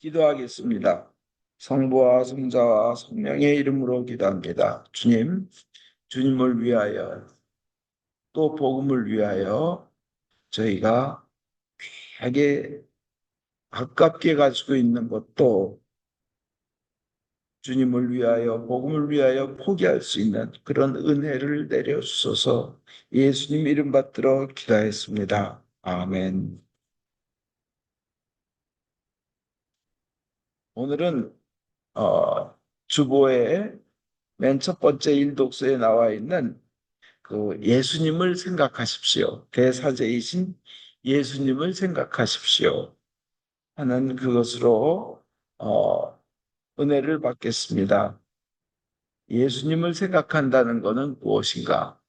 기도하겠습니다. 성부와 성자와 성령의 이름으로 기도합니다. 주님, 주님을 위하여 또 복음을 위하여 저희가 귀하게 가깝게 가지고 있는 것도 주님을 위하여 복음을 위하여 포기할 수 있는 그런 은혜를 내려주소서. 예수님 이름 받들어 기도했습니다. 아멘. 오늘은 주보의 맨 첫 번째 일독서에 나와 있는 그 예수님을 생각하십시오. 대사제이신 예수님을 생각하십시오. 하는 그것으로 은혜를 받겠습니다. 예수님을 생각한다는 것은 무엇인가?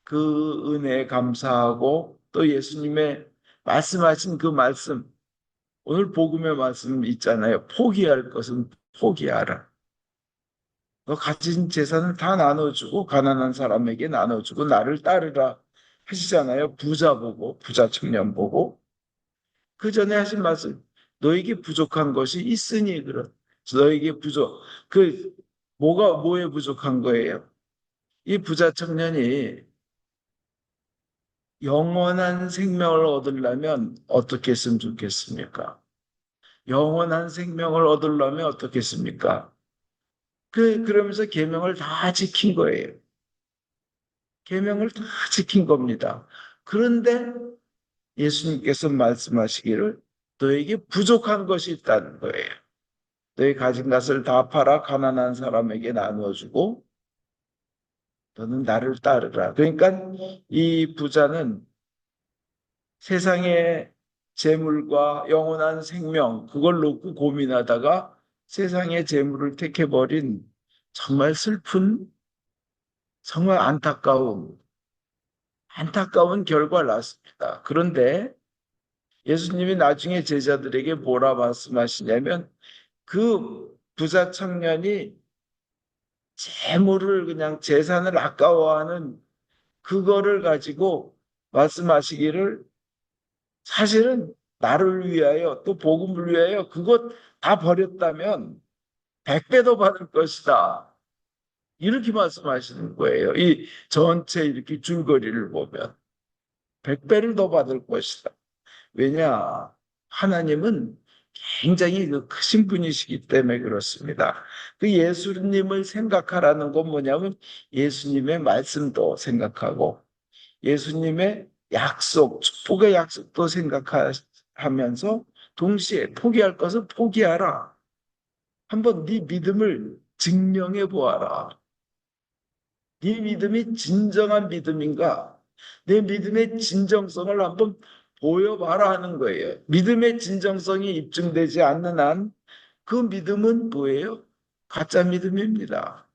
그 은혜에 감사하고 또 예수님의 말씀하신 그 말씀, 오늘 복음의 말씀 있잖아요. 포기할 것은 포기하라. 너 가진 재산을 다 나눠주고 가난한 사람에게 나눠주고 나를 따르라 하시잖아요. 부자 보고 부자 청년 보고 그 전에 하신 말씀 너에게 부족한 것이 있으니 그런 너에게 부족 그 뭐에 부족한 거예요? 이 부자 청년이 영원한 생명을 얻으려면 어떻게 했으면 좋겠습니까? 영원한 생명을 얻으려면 어떻게 했습니까? 그러면서 계명을 다 지킨 거예요. 계명을 다 지킨 겁니다. 그런데 예수님께서 말씀하시기를 너에게 부족한 것이 있다는 거예요. 너희 가진 것을 다 팔아 가난한 사람에게 나누어주고 너는 나를 따르라. 그러니까 이 부자는 세상의 재물과 영원한 생명 그걸 놓고 고민하다가 세상의 재물을 택해버린 정말 슬픈 정말 안타까운 결과를 낳습니다. 그런데 예수님이 나중에 제자들에게 뭐라 말씀하시냐면 그 부자 청년이 재물을 그냥 재산을 아까워하는 그거를 가지고 말씀하시기를 사실은 나를 위하여 또 복음을 위하여 그것 다 버렸다면 100배 더 받을 것이다. 이렇게 말씀하시는 거예요. 이 전체 이렇게 줄거리를 보면 100배를 더 받을 것이다. 왜냐? 하나님은 굉장히 그 크신 분이시기 때문에 그렇습니다. 그 예수님을 생각하라는 건 뭐냐면 예수님의 말씀도 생각하고 예수님의 약속, 축복의 약속도 생각하면서 동시에 포기할 것은 포기하라. 한번 네 믿음을 증명해 보아라. 네 믿음이 진정한 믿음인가? 내 믿음의 진정성을 한번 보여봐라 하는 거예요. 믿음의 진정성이 입증되지 않는 한 그 믿음은 뭐예요? 가짜 믿음입니다.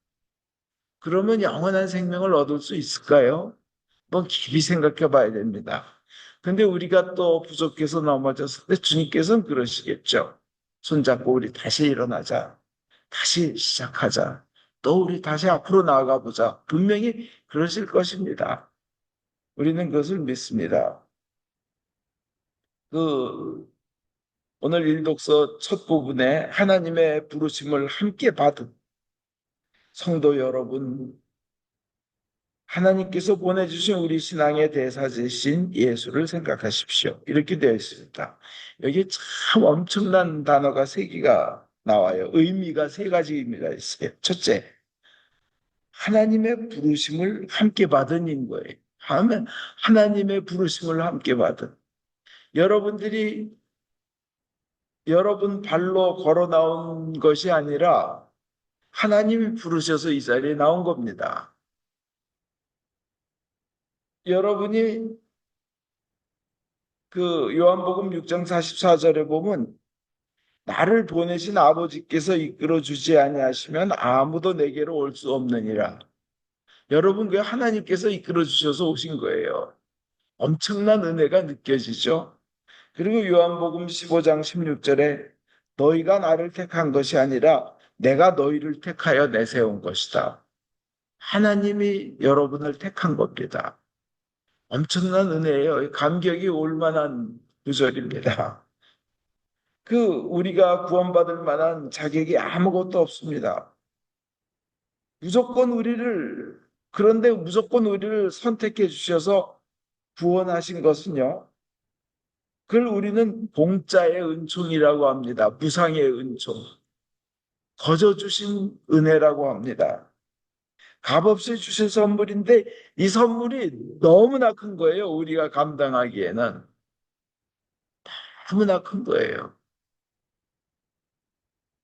그러면 영원한 생명을 얻을 수 있을까요? 한번 깊이 생각해 봐야 됩니다. 근데 우리가 또 부족해서 넘어졌을 때 주님께서는 그러시겠죠. 손잡고 우리 다시 일어나자. 다시 시작하자. 또 우리 다시 앞으로 나아가 보자. 분명히 그러실 것입니다. 우리는 그것을 믿습니다. 그 오늘 일독서 첫 부분에 하나님의 부르심을 함께 받은 성도 여러분, 하나님께서 보내주신 우리 신앙의 대사제신 예수를 생각하십시오. 이렇게 되어 있습니다. 여기 참 엄청난 단어가 세 개가 나와요. 의미가 세 가지 의미가 있어요. 첫째, 하나님의 부르심을 함께 받은 인 거예요. 하면 하나님의 부르심을 함께 받은. 여러분들이 여러분 발로 걸어 나온 것이 아니라 하나님이 부르셔서 이 자리에 나온 겁니다. 여러분이 그 요한복음 6장 44절에 보면 나를 보내신 아버지께서 이끌어 주지 아니하시면 아무도 내게로 올 수 없느니라. 여러분 그 하나님께서 이끌어 주셔서 오신 거예요. 엄청난 은혜가 느껴지죠. 그리고 요한복음 15장 16절에 너희가 나를 택한 것이 아니라 내가 너희를 택하여 내세운 것이다. 하나님이 여러분을 택한 겁니다. 엄청난 은혜예요. 감격이 올 만한 구절입니다. 우리가 구원받을 만한 자격이 아무것도 없습니다. 무조건 우리를, 그런데 무조건 우리를 선택해 주셔서 구원하신 것은요, 그걸 우리는 공짜의 은총이라고 합니다. 무상의 은총. 거저 주신 은혜라고 합니다. 값없이 주신 선물인데 이 선물이 너무나 큰 거예요. 우리가 감당하기에는. 너무나 큰 거예요.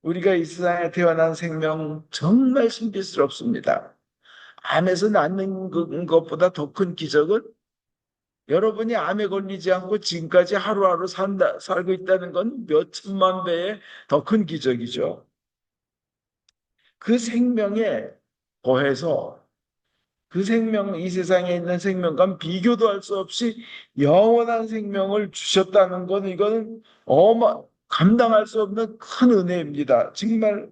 우리가 이 세상에 태어난 생명 정말 신비스럽습니다. 암에서 낫는 것보다 더 큰 기적은 여러분이 암에 걸리지 않고 지금까지 하루하루 살고 있다는 건 몇 천만 배의 더 큰 기적이죠. 그 생명에 더해서 그 생명, 이 세상에 있는 생명과 비교도 할 수 없이 영원한 생명을 주셨다는 건 이거는 감당할 수 없는 큰 은혜입니다. 정말.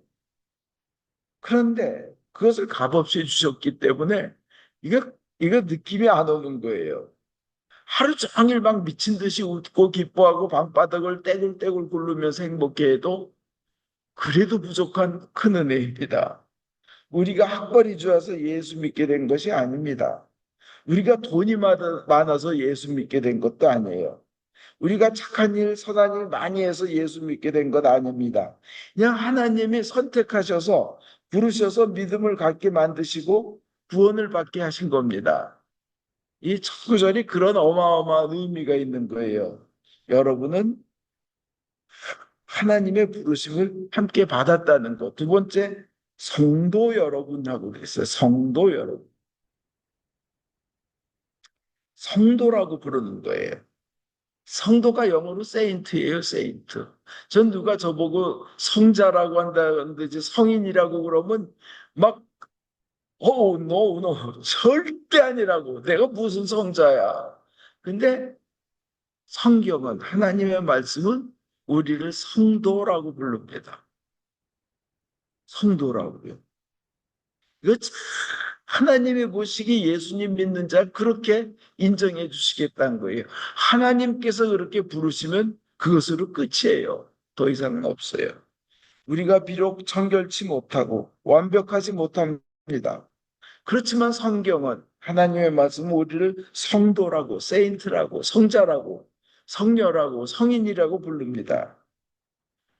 그런데 그것을 값없이 주셨기 때문에 이거 느낌이 안 오는 거예요. 하루 종일 막 미친 듯이 웃고 기뻐하고 방바닥을 떼굴떼굴 굴르면서 행복해해도 그래도 부족한 큰 은혜입니다. 우리가 학벌이 좋아서 예수 믿게 된 것이 아닙니다. 우리가 돈이 많아서 예수 믿게 된 것도 아니에요. 우리가 착한 일, 선한 일 많이 해서 예수 믿게 된 것 아닙니다. 그냥 하나님이 선택하셔서 부르셔서 믿음을 갖게 만드시고 구원을 받게 하신 겁니다. 이 첫구절이 그런 어마어마한 의미가 있는 거예요. 여러분은 하나님의 부르심을 함께 받았다는 것. 두 번째, 성도 여러분하고 그랬어요. 성도 여러분. 성도라고 부르는 거예요. 성도가 영어로 세인트예요, 세인트. 전 누가 저보고 성자라고 한다는데 이제 성인이라고 그러면 막, 노, 노, 절대 아니라고. 내가 무슨 성자야. 근데 성경은, 하나님의 말씀은 우리를 성도라고 부릅니다. 성도라고요. 이거 하나님이 보시기 예수님 믿는 자 그렇게 인정해 주시겠다는 거예요. 하나님께서 그렇게 부르시면 그것으로 끝이에요. 더 이상은 없어요. 우리가 비록 정결치 못하고 완벽하지 못합니다. 그렇지만 성경은 하나님의 말씀은 우리를 성도라고, 세인트라고, 성자라고, 성녀라고, 성인이라고 부릅니다.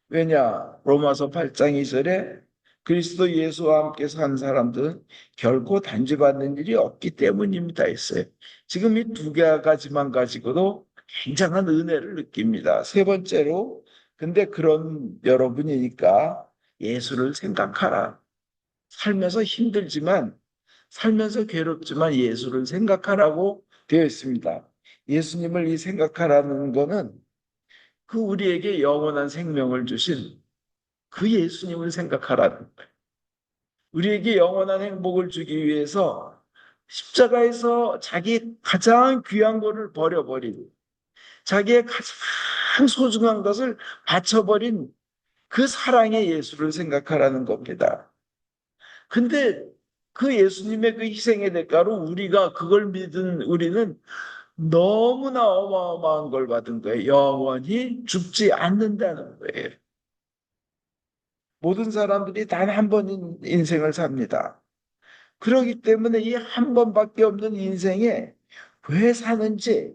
왜냐? 로마서 8장 2절에 그리스도 예수와 함께 산 사람들은 결코 단죄받는 일이 없기 때문입니다 했어요. 지금 이 두 가지만 가지고도 굉장한 은혜를 느낍니다. 세 번째로, 근데 그런 여러분이니까 예수를 생각하라. 살면서 힘들지만, 살면서 괴롭지만 예수를 생각하라고 되어 있습니다. 예수님을 이 생각하라는 거는 우리에게 영원한 생명을 주신 그 예수님을 생각하라는 거예요. 우리에게 영원한 행복을 주기 위해서 십자가에서 자기 가장 귀한 것을 버려버린, 자기의 가장 소중한 것을 바쳐버린 그 사랑의 예수를 생각하라는 겁니다. 근데 그 예수님의 그 희생의 대가로 우리가 그걸 믿은 우리는 너무나 어마어마한 걸 받은 거예요. 영원히 죽지 않는다는 거예요. 모든 사람들이 단 한 번인 인생을 삽니다. 그렇기 때문에 이 한 번밖에 없는 인생에 왜 사는지,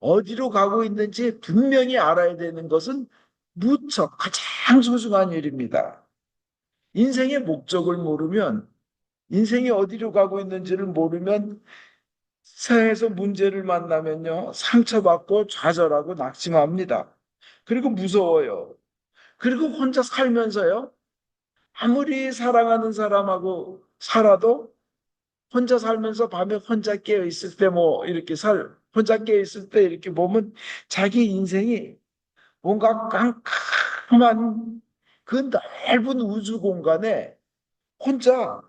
어디로 가고 있는지 분명히 알아야 되는 것은 무척 가장 소중한 일입니다. 인생의 목적을 모르면, 인생이 어디로 가고 있는지를 모르면 세상에서 문제를 만나면요, 상처받고 좌절하고 낙심합니다. 그리고 무서워요. 그리고 혼자 살면서요, 아무리 사랑하는 사람하고 살아도 혼자 살면서 밤에 혼자 깨어 있을 때 혼자 깨어 있을 때 이렇게 보면 자기 인생이 뭔가 깜깜한 그 넓은 우주 공간에 혼자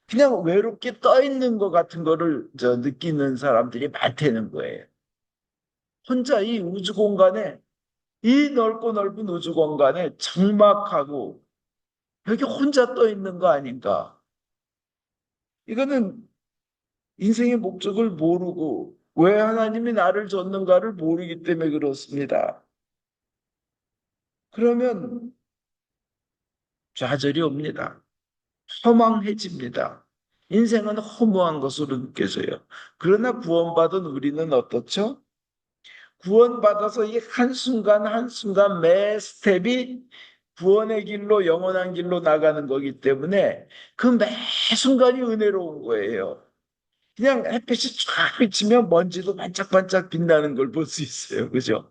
그냥 외롭게 떠 있는 것 같은 거를 느끼는 사람들이 많다는 거예요. 혼자 이 우주 공간에, 이 넓고 넓은 우주 공간에 적막하고 여기 혼자 떠 있는 거 아닌가. 이거는 인생의 목적을 모르고 왜 하나님이 나를 줬는가를 모르기 때문에 그렇습니다. 그러면 좌절이 옵니다. 허망해집니다. 인생은 허무한 것으로 느껴져요. 그러나 구원받은 우리는 어떻죠? 구원받아서 이 한순간 한순간 매 스텝이 구원의 길로 영원한 길로 나가는 거기 때문에 그 매 순간이 은혜로운 거예요. 그냥 햇빛이 쫙 비치면 먼지도 반짝반짝 빛나는 걸 볼 수 있어요. 그죠?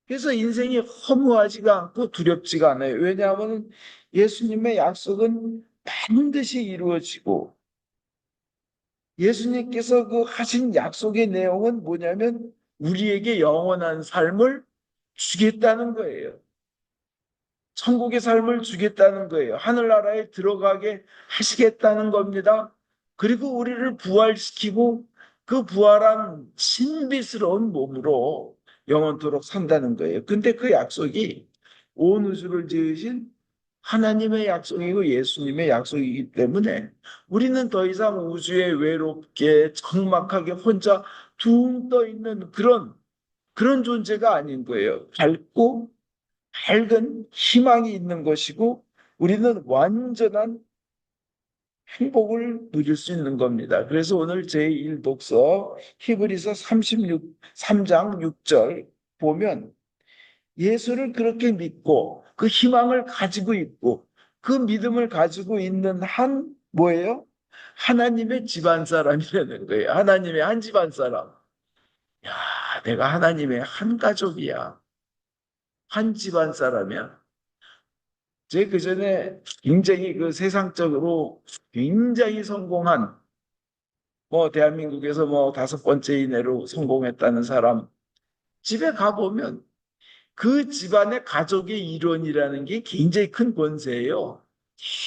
그래서 인생이 허무하지가 않고 두렵지가 않아요. 왜냐하면 예수님의 약속은 반드시 이루어지고 예수님께서 그 하신 약속의 내용은 뭐냐면 우리에게 영원한 삶을 주겠다는 거예요. 천국의 삶을 주겠다는 거예요. 하늘나라에 들어가게 하시겠다는 겁니다. 그리고 우리를 부활시키고 그 부활한 신비스러운 몸으로 영원토록 산다는 거예요. 근데 그 약속이 온 우주를 지으신 하나님의 약속이고 예수님의 약속이기 때문에 우리는 더 이상 우주에 외롭게 적막하게 혼자 둥 떠 있는 그런 존재가 아닌 거예요. 밝고 밝은 희망이 있는 것이고 우리는 완전한 행복을 누릴 수 있는 겁니다. 그래서 오늘 제1독서 히브리서 3장 6절 보면 예수를 그렇게 믿고 그 희망을 가지고 있고 그 믿음을 가지고 있는 한 뭐예요? 하나님의 집안 사람이라는 거예요. 하나님의 한 집안 사람. 야, 내가 하나님의 한 가족이야. 한 집안 사람이야. 제 그전에 굉장히 그 세상적으로 굉장히 성공한 뭐 대한민국에서 뭐 5번째 이내로 성공했다는 사람 집에 가보면 그 집안의 가족의 일원이라는 게 굉장히 큰 권세예요.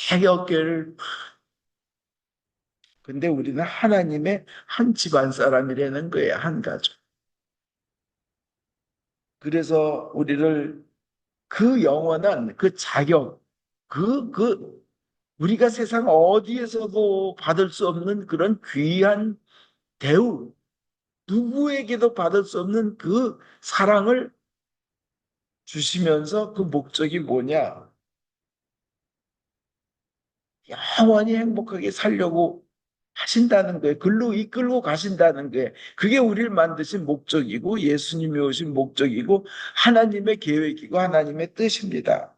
자기 어깨를 근데 우리는 하나님의 한 집안 사람이라는 거예요. 한 가족. 그래서 우리를 그 영원한 그 자격 그 우리가 세상 어디에서도 받을 수 없는 그런 귀한 대우, 누구에게도 받을 수 없는 그 사랑을 주시면서 그 목적이 뭐냐? 영원히 행복하게 살려고 하신다는 거예요. 글로 이끌고 가신다는 거예요. 그게 우리를 만드신 목적이고 예수님이 오신 목적이고 하나님의 계획이고 하나님의 뜻입니다.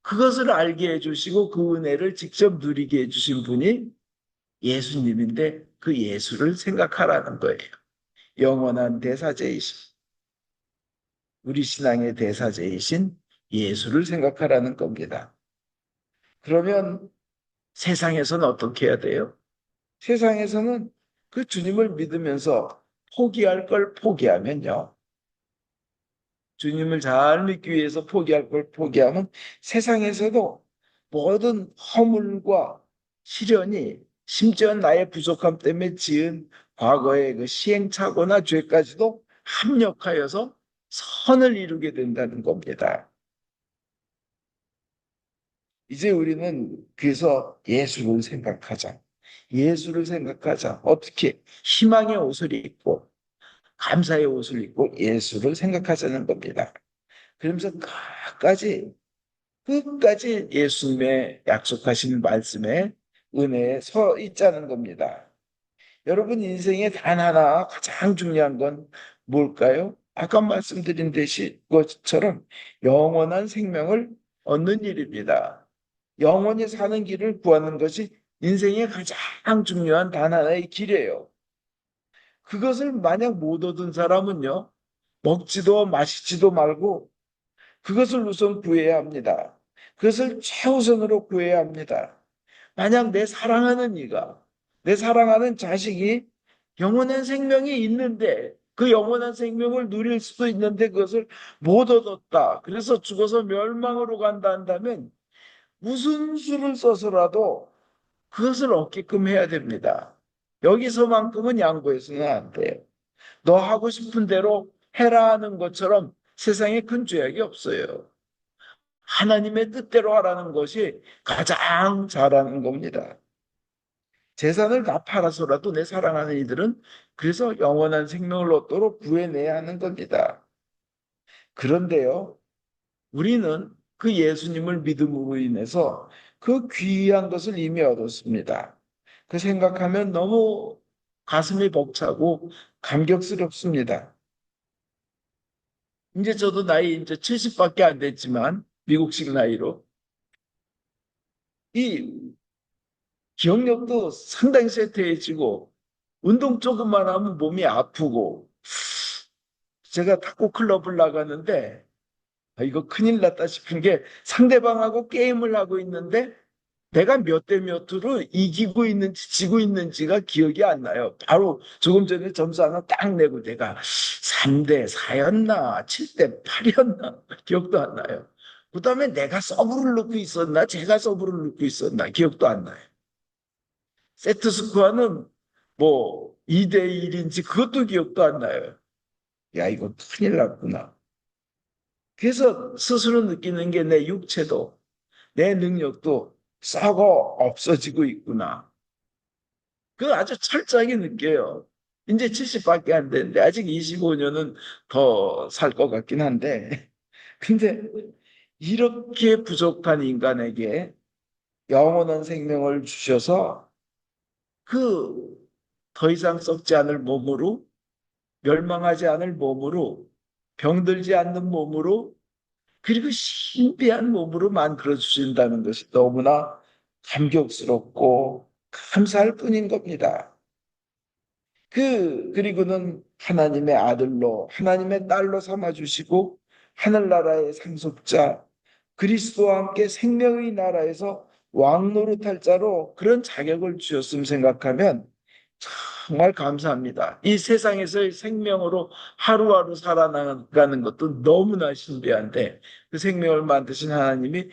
그것을 알게 해주시고 그 은혜를 직접 누리게 해주신 분이 예수님인데 그 예수를 생각하라는 거예요. 영원한 대사제이신 우리 신앙의 대사제이신 예수를 생각하라는 겁니다. 그러면 세상에서는 어떻게 해야 돼요? 세상에서는 그 주님을 믿으면서 포기할 걸 포기하면요. 주님을 잘 믿기 위해서 포기할 걸 포기하면 세상에서도 모든 허물과 시련이 심지어 나의 부족함 때문에 지은 과거의 그 시행착오나 죄까지도 합력하여서 선을 이루게 된다는 겁니다. 이제 우리는 그래서 예수를 생각하자. 예수를 생각하자. 어떻게? 희망의 옷을 입고, 감사의 옷을 입고 예수를 생각하자는 겁니다. 그러면서 끝까지 예수님의 약속하신 말씀에 은혜에 서 있자는 겁니다. 여러분 인생에 단 하나 가장 중요한 건 뭘까요? 아까 말씀드린 것처럼 영원한 생명을 얻는 일입니다. 영원히 사는 길을 구하는 것이 인생의 가장 중요한 단 하나의 길이에요. 그것을 만약 못 얻은 사람은요, 먹지도 마시지도 말고 그것을 우선 구해야 합니다. 그것을 최우선으로 구해야 합니다. 만약 내 사랑하는 이가, 내 사랑하는 자식이 영원한 생명이 있는데 그 영원한 생명을 누릴 수도 있는데 그것을 못 얻었다. 그래서 죽어서 멸망으로 간다 한다면 무슨 수를 써서라도 그것을 얻게끔 해야 됩니다. 여기서만큼은 양보해서는 안 돼요. 너 하고 싶은 대로 해라 하는 것처럼 세상에 큰 죄악이 없어요. 하나님의 뜻대로 하라는 것이 가장 잘하는 겁니다. 재산을 다 팔아서라도 내 사랑하는 이들은 그래서 영원한 생명을 얻도록 구해내야 하는 겁니다. 그런데요, 우리는 그 예수님을 믿음으로 인해서 그 귀한 것을 이미 얻었습니다. 그 생각하면 너무 가슴이 벅차고 감격스럽습니다. 이제 저도 나이 이제 70밖에 안 됐지만 미국식 나이로 이 기억력도 상당히 쇠퇴해지고 운동 조금만 하면 몸이 아프고 제가 탁구 클럽을 나가는데 이거 큰일 났다 싶은 게 상대방하고 게임을 하고 있는데 내가 몇 대 몇으로 이기고 있는지 지고 있는지가 기억이 안 나요. 바로 조금 전에 점수 하나 딱 내고 내가 3대 4였나 7대 8이었나 기억도 안 나요. 그다음에 내가 서브를 넣고 있었나 제가 서브를 넣고 있었나 기억도 안 나요. 세트 스코어는 뭐 2대 1인지 그것도 기억도 안 나요. 야, 이거 큰일 났구나. 그래서 스스로 느끼는 게 내 육체도 내 능력도 썩어 없어지고 있구나. 그 아주 철저하게 느껴요. 이제 70밖에 안 되는데 아직 25년은 더 살 것 같긴 한데. 근데 이렇게 부족한 인간에게 영원한 생명을 주셔서 그 더 이상 썩지 않을 몸으로 멸망하지 않을 몸으로 병들지 않는 몸으로 그리고 신비한 몸으로 만들어 주신다는 것이 너무나 감격스럽고 감사할 뿐인 겁니다. 그리고는 하나님의 아들로, 하나님의 딸로 삼아주시고, 하늘나라의 상속자, 그리스도와 함께 생명의 나라에서 왕노릇할 자로 그런 자격을 주셨음 생각하면 정말 감사합니다. 이 세상에서의 생명으로 하루하루 살아나가는 것도 너무나 신비한데 그 생명을 만드신 하나님이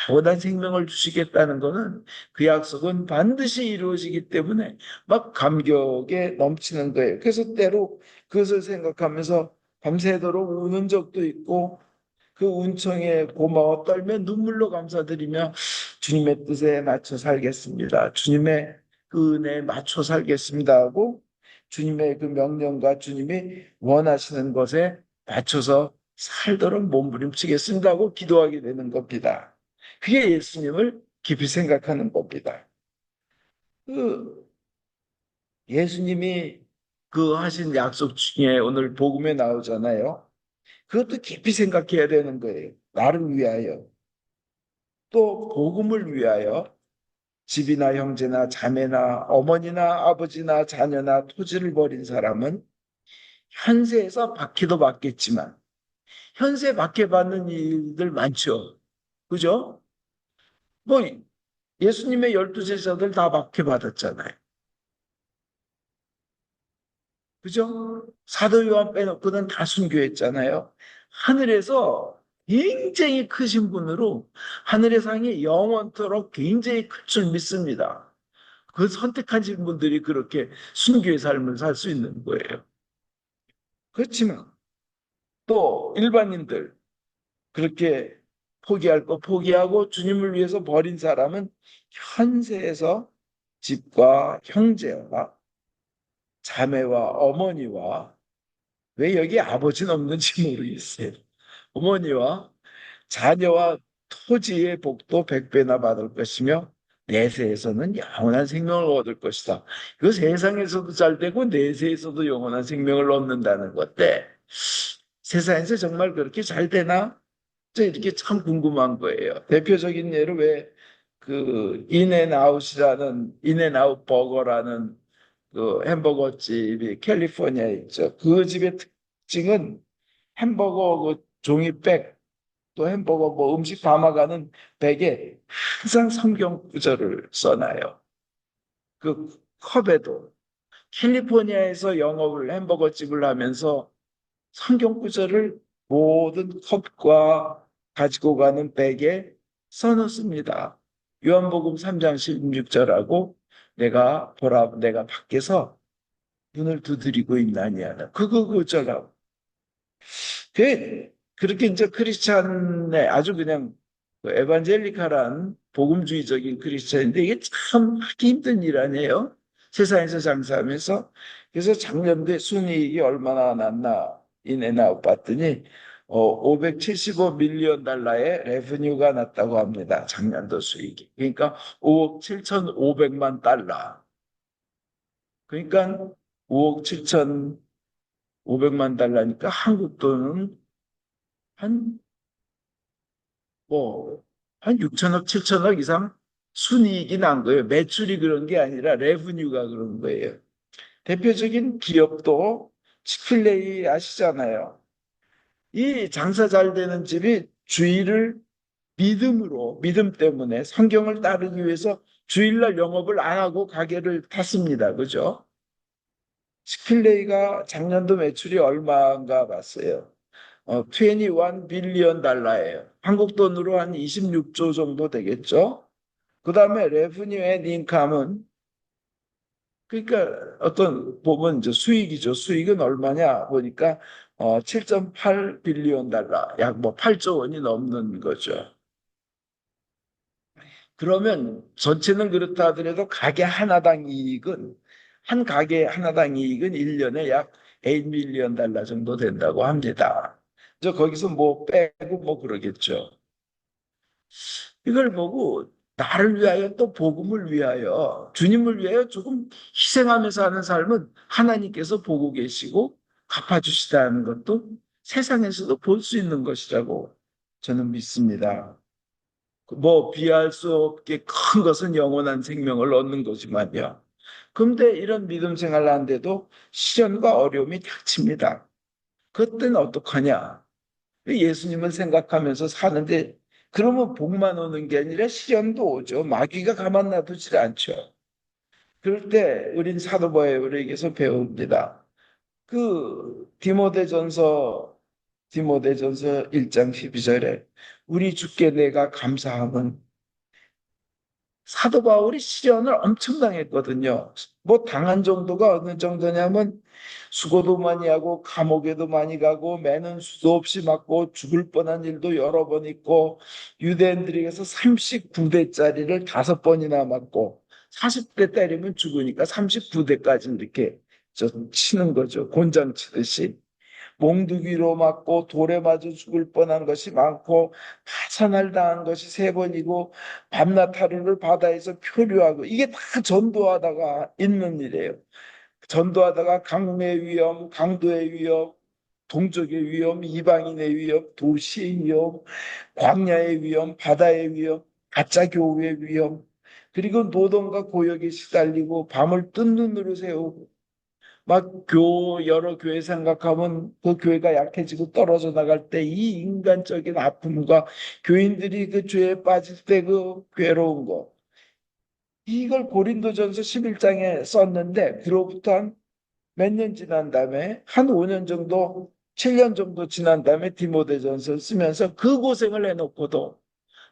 영원한 생명을 주시겠다는 것은 그 약속은 반드시 이루어지기 때문에 막 감격에 넘치는 거예요. 그래서 때로 그것을 생각하면서 밤새도록 우는 적도 있고 그 운청에 고마워 떨며 눈물로 감사드리며 주님의 뜻에 맞춰 살겠습니다. 주님의 그 은혜에 맞춰 살겠습니다 하고 주님의 그 명령과 주님이 원하시는 것에 맞춰서 살도록 몸부림치겠습니다고 기도하게 되는 겁니다. 그게 예수님을 깊이 생각하는 겁니다. 그 예수님이 그 하신 약속 중에 오늘 복음에 나오잖아요. 그것도 깊이 생각해야 되는 거예요. 나를 위하여. 또 복음을 위하여 집이나 형제나 자매나 어머니나 아버지나 자녀나 토지를 버린 사람은 현세에서 박해도 받겠지만 현세 박해받는 일들 많죠. 그죠? 뭐 예수님의 12제자들 다 박해받았잖아요. 그죠? 사도 요한 빼놓고는 다 순교했잖아요. 하늘에서 굉장히 크신 분으로 하늘의 상이 영원토록 굉장히 클 줄 믿습니다. 그 선택하신 분들이 그렇게 순교의 삶을 살 수 있는 거예요. 그렇지만 또 일반인들 그렇게 포기할 거 포기하고 주님을 위해서 버린 사람은 현세에서 집과 형제와 자매와 어머니와 왜 여기 아버지는 없는지 모르겠어요. 어머니와 자녀와 토지의 복도 100배나 받을 것이며 내세에서는 영원한 생명을 얻을 것이다. 그 세상에서도 잘 되고 내세에서도 영원한 생명을 얻는다는 건데 세상에서 정말 그렇게 잘 되나? 저 이렇게 참 궁금한 거예요. 대표적인 예로 왜 그 인앤아웃이라는 인앤아웃 버거라는 그 햄버거 집이 캘리포니아에 있죠. 그 집의 특징은 햄버거 그 종이백 또 햄버거 뭐 음식 담아가는 백에 항상 성경 구절을 써놔요. 그 컵에도 캘리포니아에서 영업을 햄버거 집을 하면서 성경 구절을 모든 컵과 가지고 가는 백에 써놓습니다. 요한복음 3장 16절하고 내가 밖에서 문을 두드리고 있나니 하나 그거 구절하고 그렇게 이제 크리스찬의 아주 그냥 그 에반젤리칼한 복음주의적인 크리스찬인데 이게 참 하기 힘든 일 아니에요? 세상에서 장사하면서. 그래서 작년도에 순이익이 얼마나 났나 인앤아웃 봤더니 $575 밀리언의 레브뉴가 났다고 합니다. 작년도 수익이. 그러니까 5억 7,500만 달러. 그러니까 5억 7,500만 달러니까 한국 돈은 한, 뭐, 한 6천억, 7천억 이상 순이익이 난 거예요. 매출이 그런 게 아니라 레브뉴가 그런 거예요. 대표적인 기업도 치필레이 아시잖아요. 이 장사 잘 되는 집이 주일을 믿음으로, 믿음 때문에 성경을 따르기 위해서 주일날 영업을 안 하고 가게를 탔습니다. 그죠? 치필레이가 작년도 매출이 얼마인가 봤어요. 21 빌리언 달러예요. 한국 돈으로 한 26조 정도 되겠죠? 그 다음에 레브뉴 앤 인컴은 그러니까 어떤 보면 이제 수익이죠. 수익은 얼마냐 보니까 7.8 빌리언 달러, 약 뭐 8조 원이 넘는 거죠. 그러면 전체는 그렇다 하더라도 가게 하나당 이익은 한 가게 하나당 이익은 1년에 약 8 밀리언 달러 정도 된다고 합니다. 저 거기서 뭐 빼고 뭐 그러겠죠. 이걸 보고 나를 위하여 또 복음을 위하여 주님을 위하여 조금 희생하면서 하는 삶은 하나님께서 보고 계시고 갚아주시다는 것도 세상에서도 볼 수 있는 것이라고 저는 믿습니다. 뭐 비할 수 없게 큰 것은 영원한 생명을 얻는 거지만요. 근데 이런 믿음 생활을 하는데도 시련과 어려움이 닥칩니다. 그때는 어떡하냐? 예수님을 생각하면서 사는데 그러면 복만 오는 게 아니라 시련도 오죠. 마귀가 가만 놔두질 않죠. 그럴 때 우린 사도 바울에게서 배웁니다. 그 디모데전서 1장 12절에 우리 주께 내가 감사함은 사도 바울이 시련을 엄청 당했거든요. 뭐 당한 정도가 어느 정도냐면 수고도 많이 하고 감옥에도 많이 가고 매는 수도 없이 맞고 죽을 뻔한 일도 여러 번 있고 유대인들에게서 39대짜리를 5번이나 맞고 40대 때리면 죽으니까 39대까지 이렇게 치는 거죠. 곤장 치듯이. 몽두기로 맞고 돌에 맞아 죽을 뻔한 것이 많고 파산을 당한 것이 3번이고 밤낮 하루를 바다에서 표류하고 이게 다 전도하다가 있는 일이에요. 전도하다가 강의 위험, 강도의 위험, 동족의 위험, 이방인의 위험, 도시의 위험, 광야의 위험, 바다의 위험, 가짜 교회의 위험, 그리고 노동과 고역에 시달리고 밤을 뜬 눈으로 세우고 막 여러 교회 생각하면 그 교회가 약해지고 떨어져 나갈 때 이 인간적인 아픔과 교인들이 그 죄에 빠질 때 그 괴로운 거 이걸 고린도전서 11장에 썼는데 그로부터 한 몇 년 지난 다음에 한 5년 정도 7년 정도 지난 다음에 디모데전서 쓰면서 그 고생을 해놓고도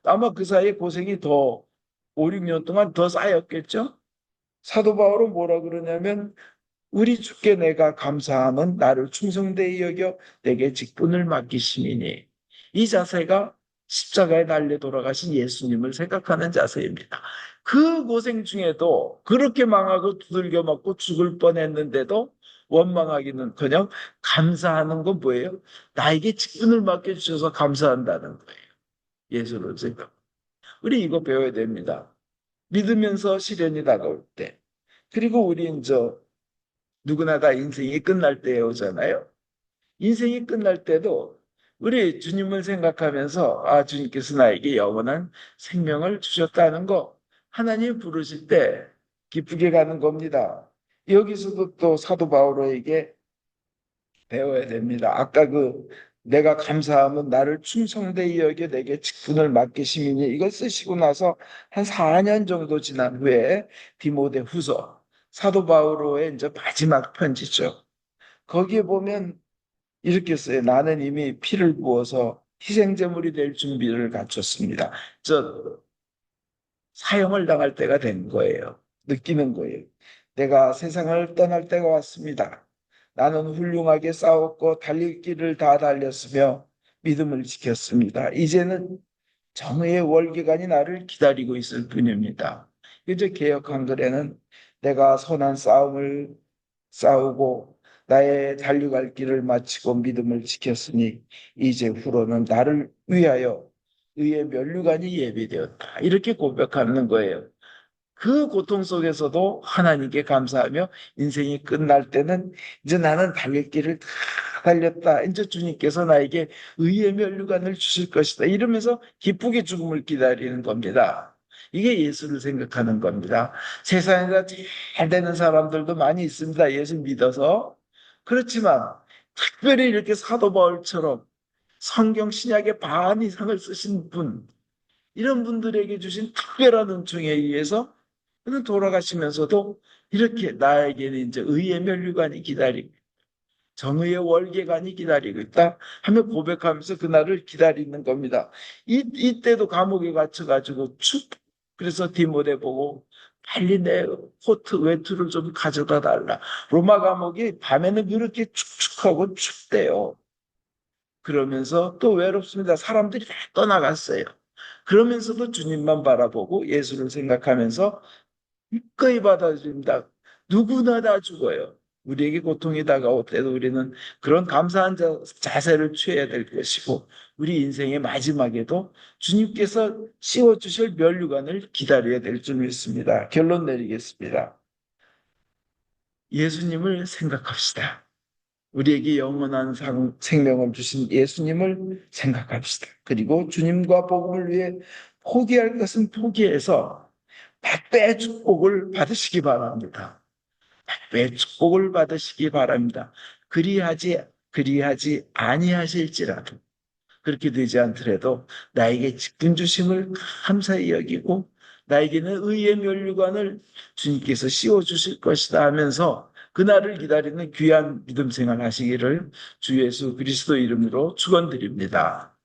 아마 그 사이에 고생이 더 5, 6년 동안 더 쌓였겠죠? 사도 바울은 뭐라 그러냐면 우리 주께 내가 감사함은 나를 충성되이 여겨 내게 직분을 맡기심이니 이 자세가 십자가에 달려 돌아가신 예수님을 생각하는 자세입니다. 그 고생 중에도 그렇게 망하고 두들겨 맞고 죽을 뻔했는데도 원망하기는커녕 감사하는 건 뭐예요? 나에게 직분을 맡겨주셔서 감사한다는 거예요. 예수를 생각. 우리 이거 배워야 됩니다. 믿으면서 시련이 다가올 때. 그리고 우리 이제 누구나 다 인생이 끝날 때에 오잖아요. 인생이 끝날 때도 우리 주님을 생각하면서 주님께서 나에게 영원한 생명을 주셨다는 거 하나님 부르실 때 기쁘게 가는 겁니다. 여기서도 또 사도 바울에게 배워야 됩니다. 아까 내가 감사하면 나를 충성되이 여겨 내게 직분을 맡기심이니 이걸 쓰시고 나서 한 4년 정도 지난 후에 디모데 후서 사도 바울의 이제 마지막 편지죠. 거기에 보면 이렇게 써요. 나는 이미 피를 부어서 희생제물이 될 준비를 갖췄습니다. 사형을 당할 때가 된 거예요. 느끼는 거예요. 내가 세상을 떠날 때가 왔습니다. 나는 훌륭하게 싸웠고 달릴 길을 다 달렸으며 믿음을 지켰습니다. 이제는 정의의 월계관이 나를 기다리고 있을 뿐입니다. 이제 개역 한글에는 내가 선한 싸움을 싸우고 나의 달려갈 길을 마치고 믿음을 지켰으니 이제 후로는 나를 위하여 의의 면류관이 예비되었다. 이렇게 고백하는 거예요. 그 고통 속에서도 하나님께 감사하며 인생이 끝날 때는 이제 나는 달릴 길을 다 달렸다. 이제 주님께서 나에게 의의 면류관을 주실 것이다. 이러면서 기쁘게 죽음을 기다리는 겁니다. 이게 예수를 생각하는 겁니다. 세상에서 잘 되는 사람들도 많이 있습니다. 예수 믿어서. 그렇지만 특별히 이렇게 사도 바울처럼 성경 신약의 반 이상을 쓰신 분, 이런 분들에게 주신 특별한 은총에 의해서 그는 돌아가시면서도 이렇게 나에게는 이제 의의 면류관이 기다리고 정의의 월계관이 기다리고 있다 하며 고백하면서 그날을 기다리는 겁니다. 이때도 감옥에 갇혀가지고 그래서 디모데 보고 빨리 내 코트 외투를 좀 가져다 달라. 로마 감옥이 밤에는 그렇게 축축하고 춥대요. 그러면서 또 외롭습니다. 사람들이 다 떠나갔어요. 그러면서도 주님만 바라보고 예수를 생각하면서 기꺼이 받아줍니다. 누구나 다 죽어요. 우리에게 고통이 다가올 때도 우리는 그런 감사한 자세를 취해야 될 것이고 우리 인생의 마지막에도 주님께서 씌워주실 면류관을 기다려야 될 줄 믿습니다. 결론 내리겠습니다. 예수님을 생각합시다. 우리에게 영원한 생명을 주신 예수님을 생각합시다. 그리고 주님과 복음을 위해 포기할 것은 포기해서 백배의 축복을 받으시기 바랍니다. 백배의 축복을 받으시기 바랍니다. 그리하지 아니하실지라도 그렇게 되지 않더라도 나에게 직분 주심을 감사히 여기고 나에게는 의의 면류관을 주님께서 씌워 주실 것이다 하면서 그날을 기다리는 귀한 믿음 생활 하시기를 주 예수 그리스도 이름으로 축원드립니다.